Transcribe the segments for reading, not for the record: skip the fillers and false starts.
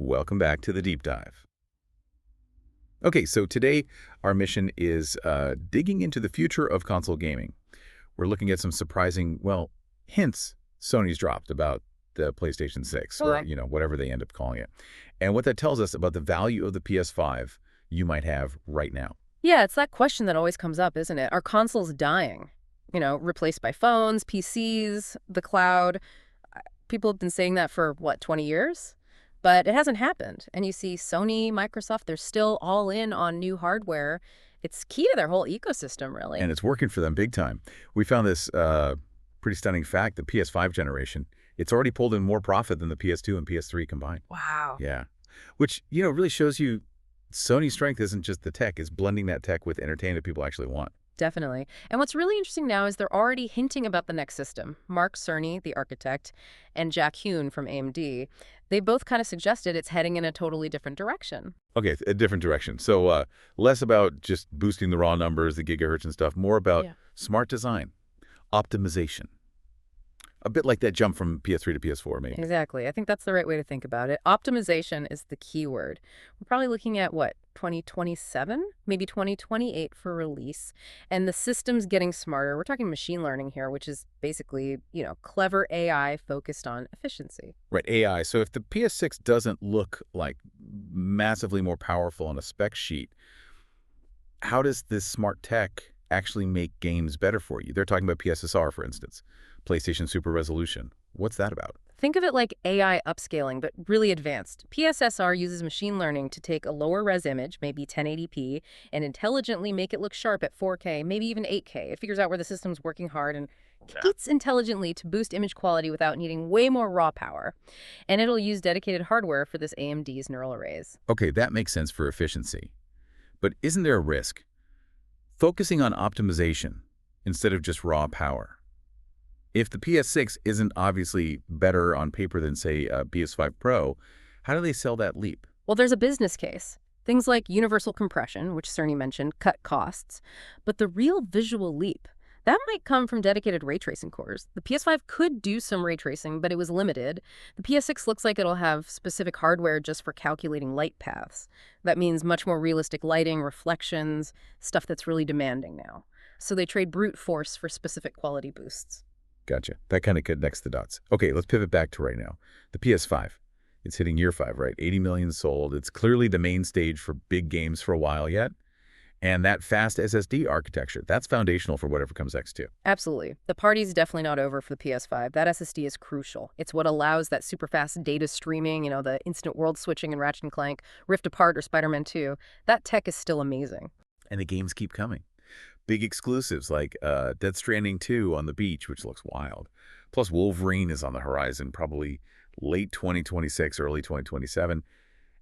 Welcome back to the deep dive. Okay, so today our mission is digging into the future of console gaming. We're looking at some surprising, well, hints Sony's dropped about the PlayStation 6 or, Okay. whatever they end up calling it. And what that tells us about the value of the PS5 you might have right now. Yeah, it's that question that always comes up, isn't it? Are consoles dying? Replaced by phones, PCs, the cloud. People have been saying that for, what, 20 years? But it hasn't happened. And you see Sony, Microsoft, they're still all in on new hardware. It's key to their whole ecosystem, And really. it's working for them big time. We found this pretty stunning fact, the PS5 generation, it's already pulled in more profit than the PS2 and PS3 combined. Wow. Yeah. Which, really shows you Sony's strength isn't just the tech, it's blending that tech with entertainment people actually want. Definitely. And what's really interesting now is they're already hinting about the next system. Mark Cerny, the architect, and Jack Hune from AMD, they both kind of suggested it's heading in a totally different direction. Okay, a different direction. So less about just boosting the raw numbers, the gigahertz and stuff, more about Yeah. smart design, optimization. A bit like that jump from PS3 to PS4, maybe. Exactly. I think that's the right way to think about it. Optimization is the key word. We're probably looking at what, 2027, maybe 2028 for release. And the system's getting smarter. We're talking machine learning here, which is basically, clever AI focused on efficiency. Right, AI. So if the PS6 doesn't look like massively more powerful on a spec sheet, how does this smart tech actually make games better for you? They're talking about PSSR, for instance, PlayStation Super Resolution. What's that about? Think of it like AI upscaling, but really advanced. PSSR uses machine learning to take a lower res image, maybe 1080p, and intelligently make it look sharp at 4K, maybe even 8K. It figures out where the system's working hard and competes intelligently to boost image quality without needing way more raw power. And it'll use dedicated hardware for this AMD's neural arrays. Okay, that makes sense for efficiency. But isn't there a risk? Focusing on optimization instead of just raw power. If the PS6 isn't obviously better on paper than, say, a PS5 Pro, how do they sell that leap? Well, there's a business case. Things like universal compression, which Cerny mentioned, cut costs. But the real visual leap, that might come from dedicated ray tracing cores. The PS5 could do some ray tracing, but it was limited. The PS6 looks like it'll have specific hardware just for calculating light paths. That means much more realistic lighting, reflections, stuff that's really demanding now. So they trade brute force for specific quality boosts. Gotcha. That kind of connects the dots. Okay, let's pivot back to right now. The PS5. It's hitting year 5, right? 80 million sold. It's clearly the main stage for big games for a while yet. And that fast SSD architecture, that's foundational for whatever comes next too. Absolutely. The party's definitely not over for the PS5. That SSD is crucial. It's what allows that super fast data streaming, the instant world switching in Ratchet and Clank, Rift Apart, or Spider-Man 2. That tech is still amazing. And the games keep coming. Big exclusives like Dead Stranding 2 on the beach, which looks wild. Plus Wolverine is on the horizon, probably late 2026, early 2027.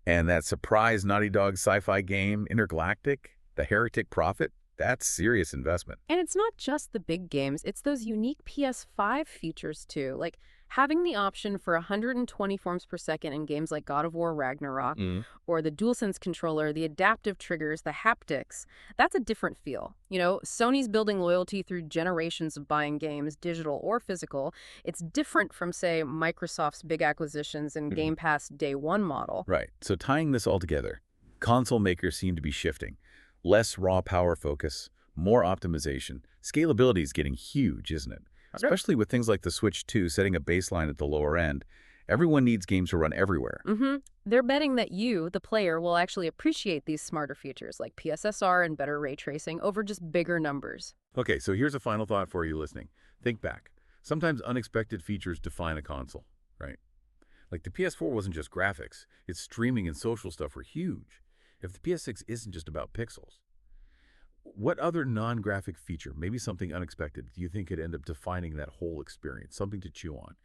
And that surprise Naughty Dog sci-fi game, Intergalactic, The Heretic Prophet, that's serious investment. And it's not just the big games, it's those unique PS5 features too, like having the option for 120 frames per second in games like God of War Ragnarok, or the DualSense controller, the adaptive triggers, the haptics. That's a different feel. Sony's building loyalty through generations of buying games, digital or physical. It's different from, say, Microsoft's big acquisitions and Game Pass Day One model. Right. So tying this all together, console makers seem to be shifting. Less raw power focus, more optimization. Scalability is getting huge, isn't it? Okay. Especially with things like the Switch 2 setting a baseline at the lower end. Everyone needs games to run everywhere. They're betting that you, the player, will actually appreciate these smarter features like PSSR and better ray tracing over just bigger numbers. Okay, so here's a final thought for you listening. Think back. Sometimes unexpected features define a console, right? Like the PS4 wasn't just graphics. Its streaming and social stuff were huge. If the PS6 isn't just about pixels, what other non-graphic feature, maybe something unexpected, do you think could end up defining that whole experience? Something to chew on.